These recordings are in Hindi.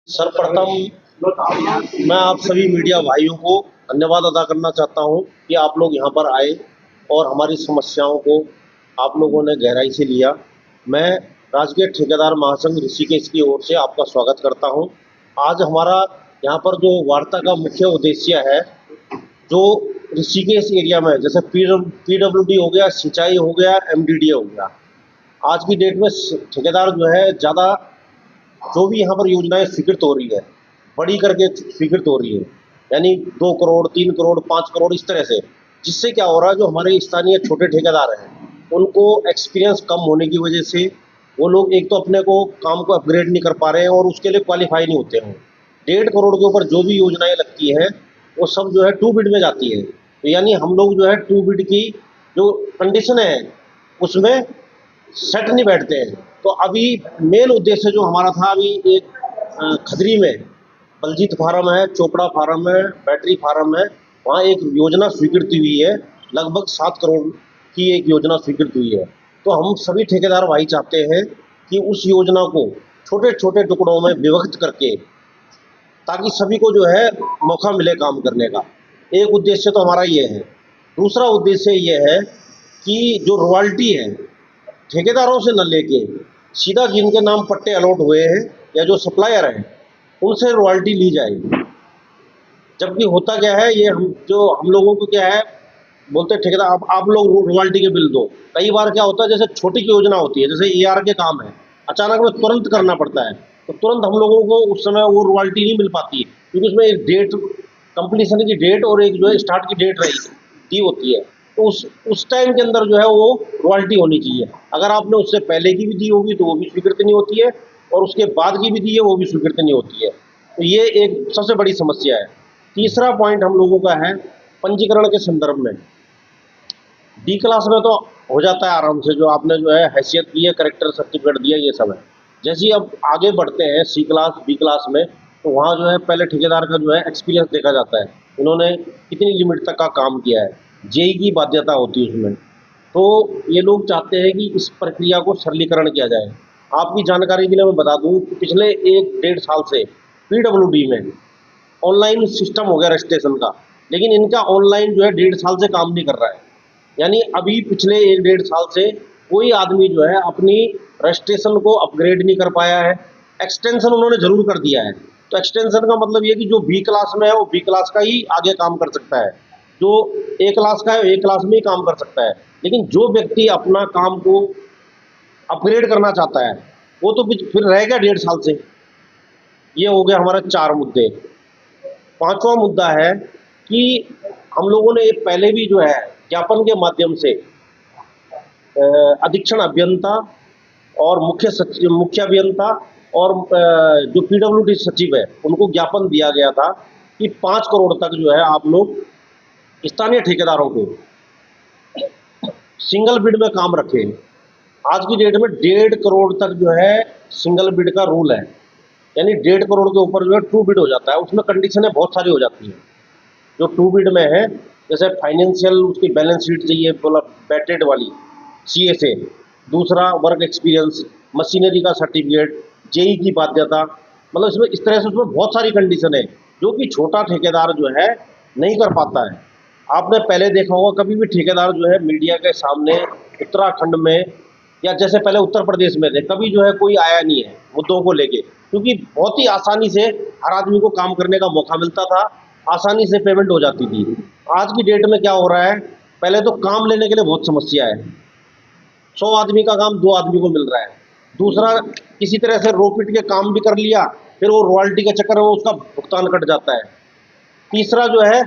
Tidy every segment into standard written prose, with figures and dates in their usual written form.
सर्वप्रथम मैं आप सभी मीडिया भाइयों को धन्यवाद अदा करना चाहता हूं कि आप लोग यहां पर आए और हमारी समस्याओं को आप लोगों ने गहराई से लिया। मैं राजकीय ठेकेदार महासंघ ऋषिकेश की ओर से आपका स्वागत करता हूं। आज हमारा यहां पर जो वार्ता का मुख्य उद्देश्य है, जो ऋषिकेश एरिया में जैसे पीडब्ल्यूडी हो गया, सिंचाई हो गया, एमडीडीए हो गया, आज की डेट में ठेकेदार जो है ज़्यादा जो भी यहाँ पर योजनाएं स्वीकृत हो रही है, बड़ी करके स्वीकृत हो रही है, यानी 2 करोड़, 3 करोड़, 5 करोड़, इस तरह से, जिससे क्या हो रहा है, जो हमारे स्थानीय छोटे ठेकेदार हैं उनको एक्सपीरियंस कम होने की वजह से वो लोग एक तो अपने को काम को अपग्रेड नहीं कर पा रहे हैं और उसके लिए क्वालिफाई नहीं होते हैं। 1.5 करोड़ के ऊपर जो भी योजनाएं लगती हैं वो सब जो है टू बिड में जाती है, तो यानी हम लोग जो है टू बिड की जो कंडीशन है उसमें सेट नहीं बैठते हैं। तो अभी मेन उद्देश्य जो हमारा था, अभी एक खदरी में बलजीत फार्म है, चोपड़ा फार्म है, बैटरी फार्म है, वहाँ एक योजना स्वीकृत हुई है, लगभग 7 करोड़ की एक योजना स्वीकृत हुई है। तो हम सभी ठेकेदार भाई चाहते हैं कि उस योजना को छोटे छोटे टुकड़ों में विभक्त करके, ताकि सभी को जो है मौका मिले काम करने का। एक उद्देश्य तो हमारा ये है। दूसरा उद्देश्य ये है कि जो रॉयल्टी है ठेकेदारों से न लेके सीधा जिनके नाम पट्टे अलॉट हुए हैं या जो सप्लायर हैं उनसे रॉयल्टी ली जाएगी। जबकि होता क्या है, ये हम लोगों को क्या है, बोलते हैं ठेकेदार आप लोग रॉयल्टी के बिल दो। कई बार क्या होता है, जैसे छोटी की योजना होती है, जैसे एआर के काम है, अचानक में तुरंत करना पड़ता है, तो तुरंत हम लोगों को उस समय वो रॉयल्टी नहीं मिल पाती है, क्योंकि उसमें एक डेट, कंप्लीशन की डेट और एक जो है स्टार्ट की डेट रही दी होती है। तो उस टाइम के अंदर जो है वो रॉयल्टी होनी चाहिए। अगर आपने उससे पहले की भी दी होगी तो वो भी स्वीकृत नहीं होती है, और उसके बाद की भी दी है वो भी स्वीकृत नहीं होती है। तो ये एक सबसे बड़ी समस्या है। तीसरा पॉइंट हम लोगों का है पंजीकरण के संदर्भ में। डी क्लास में तो हो जाता है आराम से, जो आपने जो है हैसियत की है, करेक्टर सर्टिफिकेट दिया, ये सब है। जैसे ही अब आगे बढ़ते हैं सी क्लास, बी क्लास में, तो वहाँ जो है पहले ठेकेदार का जो है एक्सपीरियंस देखा जाता है, उन्होंने कितनी लिमिट तक का काम किया है, जेई की बाध्यता होती है उसमें। तो ये लोग चाहते हैं कि इस प्रक्रिया को सरलीकरण किया जाए। आपकी जानकारी के लिए मैं बता दूं कि पिछले 1 डेढ़ साल से पीडब्ल्यूडी में ऑनलाइन सिस्टम हो गया रजिस्ट्रेशन का, लेकिन इनका ऑनलाइन जो है 1.5 साल से काम नहीं कर रहा है। यानी अभी पिछले 1 डेढ़ साल से कोई आदमी जो है अपनी रजिस्ट्रेशन को अपग्रेड नहीं कर पाया है। एक्सटेंशन उन्होंने जरूर कर दिया है, तो एक्सटेंशन का मतलब ये कि जो बी क्लास में है वो बी क्लास का ही आगे काम कर सकता है, जो ए क्लास का है ए क्लास में ही काम कर सकता है। लेकिन जो व्यक्ति अपना काम को अपग्रेड करना चाहता है वो तो फिर रह गया 1.5 साल से। ये हो गया हमारा 4 मुद्दे। पांचवा मुद्दा है कि हम लोगों ने पहले भी जो है ज्ञापन के माध्यम से अधीक्षण अभियंता और मुख्य सचिव, मुख्य अभियंता और जो पीडब्ल्यूडी सचिव है उनको ज्ञापन दिया गया था कि 5 करोड़ तक जो है आप लोग स्थानीय ठेकेदारों को सिंगल बिड में काम रखें। आज की डेट में 1.5 करोड़ तक जो है सिंगल बिड का रूल है, यानी 1.5 करोड़ के ऊपर जो है टू बिड हो जाता है। उसमें कंडीशनें बहुत सारी हो जाती हैं जो टू बिड में है, जैसे फाइनेंशियल उसकी बैलेंस शीट चाहिए, मतलब बैटेड वाली सीएसए, दूसरा वर्क एक्सपीरियंस, मशीनरी का सर्टिफिकेट, जेई की बाध्यता, मतलब इसमें इस तरह से उसमें बहुत सारी कंडीशन है जो कि छोटा ठेकेदार जो है नहीं कर पाता है। आपने पहले देखा होगा, कभी भी ठेकेदार जो है मीडिया के सामने उत्तराखंड में या जैसे पहले उत्तर प्रदेश में थे, कभी जो है कोई आया नहीं है मुद्दों को लेके, क्योंकि बहुत ही आसानी से हर आदमी को काम करने का मौका मिलता था, आसानी से पेमेंट हो जाती थी। आज की डेट में क्या हो रहा है, पहले तो काम लेने के लिए बहुत समस्या है, 100 आदमी का काम 2 आदमी को मिल रहा है। दूसरा, किसी तरह से रोपिट के काम भी कर लिया, फिर वो रॉयल्टी के चक्कर में उसका भुगतान कट जाता है। तीसरा जो है,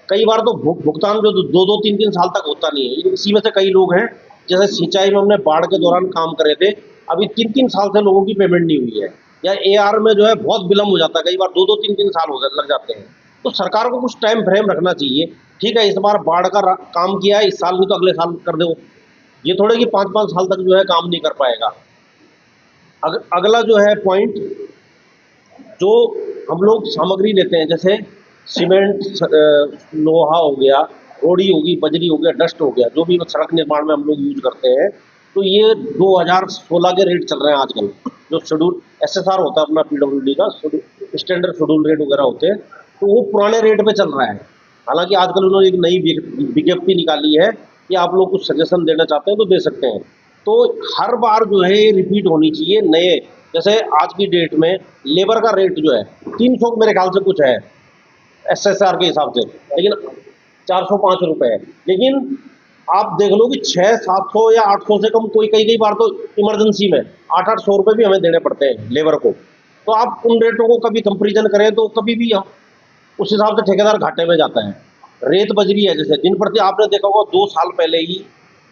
कई बार तो भुगतान जो 2-2 3-3 साल तक होता नहीं है। इसी में से कई लोग हैं, जैसे सिंचाई में हमने बाढ़ के दौरान काम करे थे, अभी 3-3 साल से लोगों की पेमेंट नहीं हुई है। या एआर में जो है बहुत विलम्ब हो जाता है, कई बार 2-2 3-3 साल लग जाते हैं। तो सरकार को कुछ टाइम फ्रेम रखना चाहिए। ठीक है, इस बार बाढ़ का काम किया है, इस साल नहीं तो अगले साल कर दो। ये थोड़े कि 5-5 साल तक जो है काम नहीं कर पाएगा। अगला जो है पॉइंट, जो हम लोग सामग्री लेते हैं, जैसे सीमेंट, लोहा हो गया, रोड़ी होगी, बजरी हो गया, डस्ट हो गया, जो भी सड़क निर्माण में हम लोग यूज करते हैं, तो ये 2016 के रेट चल रहे हैं आजकल। जो शेड्यूल एसएसआर होता है अपना पीडब्ल्यूडी का स्टैंडर्ड शेड्यूल रेट वगैरह होते हैं, तो वो पुराने रेट पे चल रहा है। हालांकि आजकल उन्होंने एक नई विज्ञप्ति निकाली है कि आप लोग कुछ सजेशन देना चाहते हैं तो दे सकते हैं। तो हर बार जो है ये रिपीट होनी चाहिए नए, जैसे आज की डेट में लेबर का रेट जो है 300 मेरे ख्याल से कुछ है एसएसआर के हिसाब से, लेकिन 405 रुपए है। लेकिन आप देख लो कि 600-700 या 800 से कम कोई कई कई बार तो इमरजेंसी में 800-800 रुपए भी हमें देने पड़ते हैं लेबर को। तो आप उन रेटों को कभी कंपेरिजन करें तो कभी भी हम उस हिसाब से ठेकेदार घाटे में जाता है। रेत बजरी है जैसे दिन प्रति आपने देखा होगा 2 साल पहले ही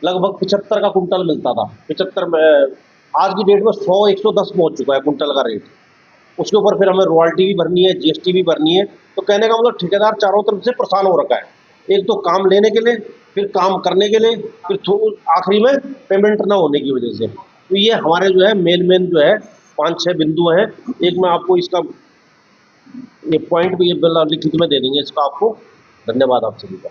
लगभग 75 का कुंटल मिलता था। 75 में आज की डेट में 100-110 पहुंच चुका है कुंटल का रेट। उसके ऊपर फिर हमें रॉयल्टी भी भरनी है, जीएसटी भी भरनी है। तो कहने का मतलब ठेकेदार चारों तरफ से परेशान हो रखा है। एक तो काम लेने के लिए, फिर काम करने के लिए, फिर आखिरी में पेमेंट ना होने की वजह से। तो ये हमारे जो है मेन जो है 5-6 बिंदु हैं। एक मैं आपको इसका ये पॉइंट भी लिखित में दे देंगे इसका आपको। धन्यवाद आप सभी का।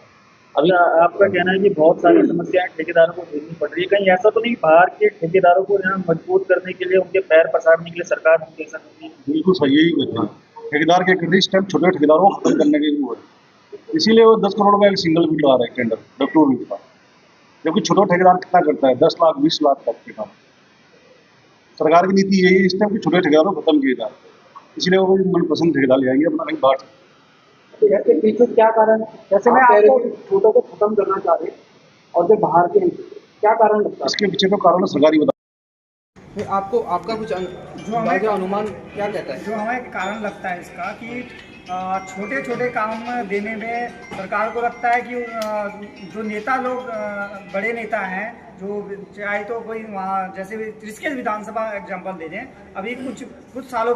अभी आपका कहना है कि बहुत सारी समस्याएं ठेकेदारों को झेलनी पड़ रही है, कहीं ऐसा तो नहीं बाहर के ठेकेदारों को यहाँ मजबूत करने के लिए, उनके पैर पसारने के लिए सरकार कुछ ऐसा करती है? बिल्कुल सही, यही कहना है। ठेकेदार के क्रेडिट स्टैम्प छोटे ठेकेदारों को खत्म करने के लिए हुआ है, इसीलिए वो 10 करोड़ का एक सिंगल बिल आ रहा है टेंडर डॉक्टर बिल का, जबकि छोटा ठेकेदार कितना करता है 10 लाख 20 लाख तक के काम। सरकार की नीति यही है इस टाइम कि छोटे ठेकेदारों को खत्म किया जाए, इसलिए वो मनपसंद ठेकेदार ले आएंगे अपना कहीं बाहर। इसके पीछे क्या कारण है? जैसे मैं आपको छोटों को खत्म करना चाह रहे और जो बाहर के क्या कारण लगता है? इसके पीछे तो कारण सरकारी बता। आपको आपका कुछ जो हमें अनुमान क्या कहता है? जो हमें कारण लगता है इसका कि छोटे छोटे काम देने में सरकार को लगता है कि जो नेता लोग बड़े नेता हैं, जो चाहे तो कोई वहाँ जैसे ऋषिकेश विधानसभा एग्जांपल दे दें, अभी कुछ सालों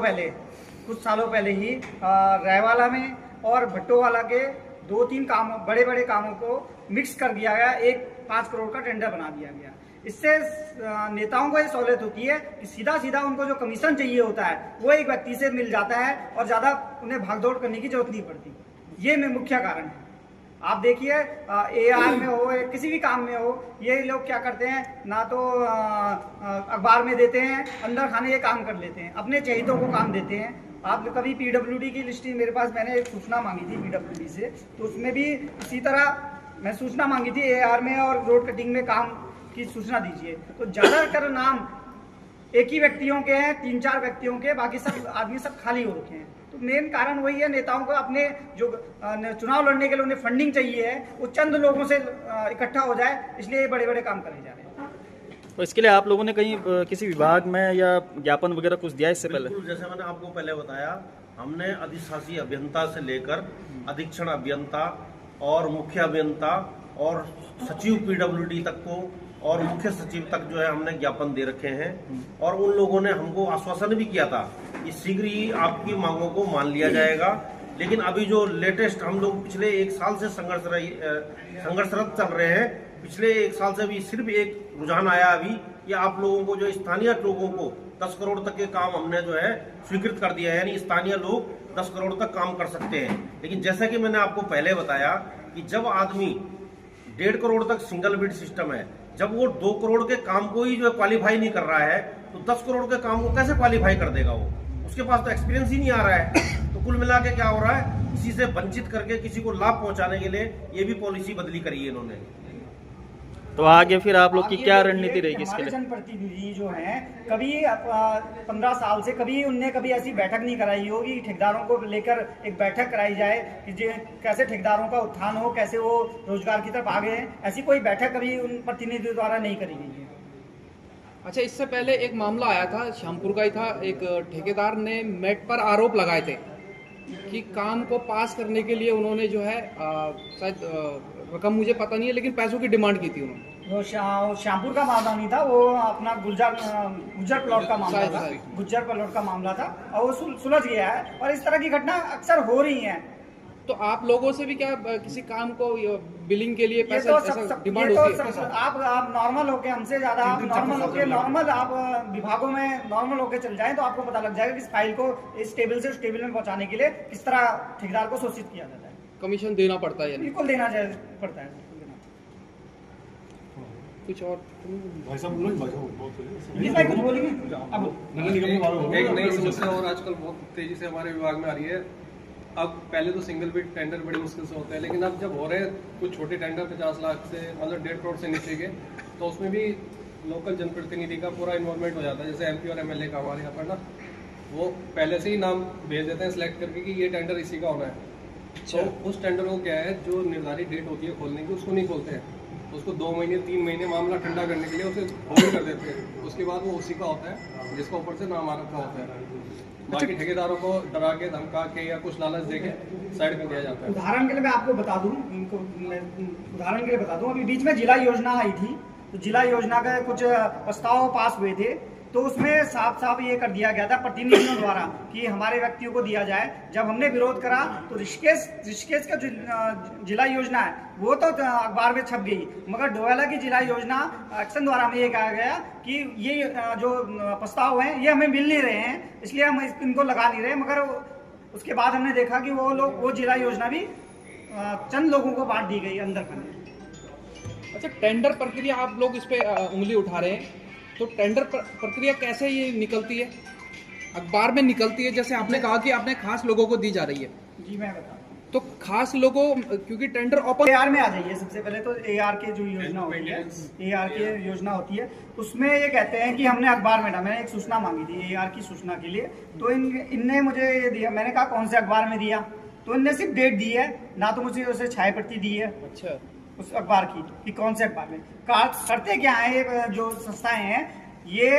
पहले ही रायवाला में और भट्टोवाला के 2-3 काम बड़े बड़े कामों को मिक्स कर दिया गया, एक 5 करोड़ का टेंडर बना दिया गया। इससे नेताओं को ये सहूलियत होती है कि सीधा उनको जो कमीशन चाहिए होता है वो एक व्यक्ति से मिल जाता है और ज़्यादा उन्हें भागदौड़ करने की जरूरत नहीं पड़ती। ये मुख्य कारण है। आप देखिए एआर में हो या किसी भी काम में हो, ये लोग क्या करते हैं, ना तो अखबार में देते हैं, अंदर खाने ये काम कर लेते हैं, अपने चहेतों को काम देते हैं। आप कभी पीडब्ल्यूडी की लिस्ट मेरे पास, मैंने एक सूचना मांगी थी पीडब्ल्यूडी से, तो उसमें भी इसी तरह मैं सूचना मांगी थी एआर में और रोड कटिंग में काम की सूचना दीजिए। तो ज़्यादातर नाम एक ही व्यक्तियों के हैं, 3-4 व्यक्तियों के, बाकी सब आदमी सब खाली हो रखे हैं। तो मेन कारण वही है, नेताओं को अपने जो चुनाव लड़ने के लिए उन्हें फंडिंग चाहिए है, वो चंद लोगों से इकट्ठा हो जाए, इसलिए बड़े बड़े काम करे जा रहे हैं। तो इसके लिए आप लोगों ने कहीं किसी विभाग में या ज्ञापन वगैरह कुछ दिया इससे पहले? जैसे मैंने आपको पहले बताया, हमने अधिशासी अभियंता से लेकर अधीक्षण अभियंता और मुख्य अभियंता और सचिव पीडब्ल्यूडी तक को और मुख्य सचिव तक जो है हमने ज्ञापन दे रखे हैं। और उन लोगों ने हमको आश्वासन भी किया था कि शीघ्र ही आपकी मांगों को मान लिया जाएगा। लेकिन अभी जो लेटेस्ट हम लोग पिछले 1 साल से संघर्षरत चल रहे हैं, पिछले 1 साल से भी सिर्फ एक रुझान आया अभी कि आप लोगों को जो स्थानीय लोगों को 10 करोड़ तक के काम हमने जो है स्वीकृत कर दिया है, यानी स्थानीय लोग 10 करोड़ तक काम कर सकते हैं। लेकिन जैसा कि मैंने आपको पहले बताया कि जब आदमी 1.5 करोड़ तक सिंगल बिड सिस्टम है, जब वो 2 करोड़ के काम को ही जो क्वालिफाई नहीं कर रहा है, तो 10 करोड़ के काम को कैसे क्वालिफाई कर देगा वो? उसके पास तो एक्सपीरियंस ही नहीं आ रहा है। तो कुल मिला के क्या हो रहा है, किसी से वंचित करके किसी को लाभ पहुंचाने के लिए ये भी पॉलिसी बदली करी है इन्होंने। तो आगे फिर आप लोग की क्या रणनीति रहेगी इसके लिए? जनप्रतिनिधि जो हैं, कभी 15 साल से कभी ऐसी बैठक नहीं कराई होगी, ठेकेदारों को लेकर एक बैठक कराई जाए कि कैसे ठेकेदारों का उत्थान हो, कैसे वो रोजगार की तरफ आगे हैं। ऐसी कोई बैठक कभी उन प्रतिनिधियों द्वारा नहीं करी गई है। अच्छा, इससे पहले एक मामला आया था, श्यामपुर का ही था, एक ठेकेदार ने मेट पर आरोप लगाए थे कि काम को पास करने के लिए उन्होंने जो है शायद रकम मुझे पता नहीं है, लेकिन पैसों की डिमांड की थी उन्होंने। वो श्यामपुर का मामला नहीं था, वो अपना गुज्जर प्लॉट का मामला था, गुज्जर प्लॉट का मामला था, और वो सुलझ गया है। और इस तरह की घटना अक्सर हो रही है। तो आप लोगों से भी क्या किसी काम को बिलिंग के लिए पैसा डिमांड होती है? आप नॉर्मल होके हमसे ज्यादा नॉर्मल आप विभागों में नॉर्मल होके चल जाएं तो आपको पता लग जाएगा कि इस फाइल को इस टेबल से उस टेबल में पहुंचाने के लिए किस तरह ठेकेदार को शोषित किया जाता है। कमीशन देना पड़ता है? बिल्कुल देना पड़ता है। कुछ और भाई साहब बोलो, भाई साहब ये भाई कुछ बोलेंगे अब नगर निगम के बारे में एक नई समस्या और आजकल बहुत तेजी से हमारे विभाग में आ रही है। अब पहले तो सिंगल बिड टेंडर बड़ी मुश्किल से होते हैं, लेकिन अब जब हो रहे हैं कुछ छोटे टेंडर 50 लाख से मतलब 1.5 करोड़ से नीचे के, तो उसमें भी लोकल जनप्रतिनिधि का पूरा इन्वॉल्वमेंट हो जाता है। जैसे MP और MLA का हमारे यहाँ पर ना, वो पहले से ही नाम भेज देते हैं सिलेक्ट करके कि ये टेंडर इसी का होना है। तो उस टेंडर को क्या है, जो निर्धारित डेट होती है खोलने की, उसको नहीं खोलते हैं। उसको 2 महीने 3 महीने मामला ठंडा करने के लिए उसे होल्ड कर देते हैं। उसके बाद वो उसी का होता है जिसका ऊपर से नाम आ रखा होता है। बाकी ठेकेदारों को डरा के, धमका के या कुछ लालच दे के साइड कर दिया जाता है। उदाहरण के लिए मैं आपको बता दूं, उदाहरण के लिए बता दूं, अभी बीच में जिला योजना आई थी, तो जिला योजना का कुछ प्रस्ताव पास हुए थे, तो उसमें साफ साफ ये कर दिया गया था प्रतिनिधियों द्वारा कि हमारे व्यक्तियों को दिया जाए। जब हमने विरोध करा तो ऋषिकेश का जो जिला योजना है वो तो अखबार में छप गई, मगर डोयला की जिला योजना एक्शन द्वारा हमें ये कहा गया कि ये जो प्रस्ताव हैं ये हमें मिल नहीं रहे हैं, इसलिए हम इनको लगा नहीं रहे। मगर उसके बाद हमने देखा कि वो जिला योजना भी चंद लोगों को बांट दी गई अंदर करने। अच्छा, टेंडर प्रक्रिया आप लोग इस पे उंगली उठा रहे हैं, तो टेंडर प्रक्रिया कैसे ये निकलती है? अखबार में निकलती है, जैसे आपने कहा कि आपने खास लोगों को दी जा रही है। जी मैं बता, तो खास लोगों, क्योंकि टेंडर ओपन AR में आ जाइए। सबसे पहले तो AR के जो योजना होती है, AR की योजना होती है, उसमें ये कहते हैं कि हमने अखबार में, मैंने एक सूचना मांगी थी AR की सूचना के लिए, तो इनने मुझे ये दिया। मैंने कहा कौन से अखबार में दिया, तो इनने सिर्फ डेट दी है, ना तो मुझे उसे छाया प्रति दी है। अच्छा, उस अखबार की कि कौन से अखबार में करते क्या है ये जो संस्थाएं हैं, ये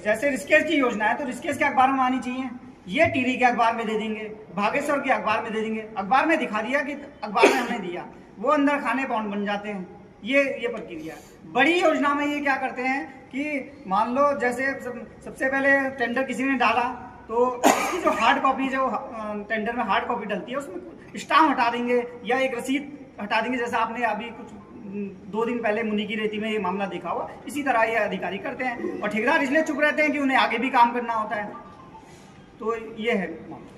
जैसे ऋषिकेश की योजना है तो ऋषिकेश के अखबार में आनी चाहिए, ये टिहरी के अखबार में दे देंगे, भागेश्वर के अखबार में दे देंगे। अखबार में दिखा दिया कि अखबार में हमने दिया, वो अंदर खाने पौंड बन जाते हैं। ये प्रक्रिया है। बड़ी योजना में ये क्या करते हैं कि मान लो जैसे सबसे पहले टेंडर किसी ने डाला, तो उसकी जो हार्ड कॉपी, जो टेंडर में हार्ड कॉपी डलती है, उसमें स्टाम्प हटा देंगे या एक रसीद हटा देंगे। जैसा आपने अभी कुछ 2 दिन पहले मुनि की रेती में ये मामला देखा हुआ, इसी तरह ये अधिकारी करते हैं। और ठेकेदार इसलिए चुप रहते हैं कि उन्हें आगे भी काम करना होता है। तो ये है मामला।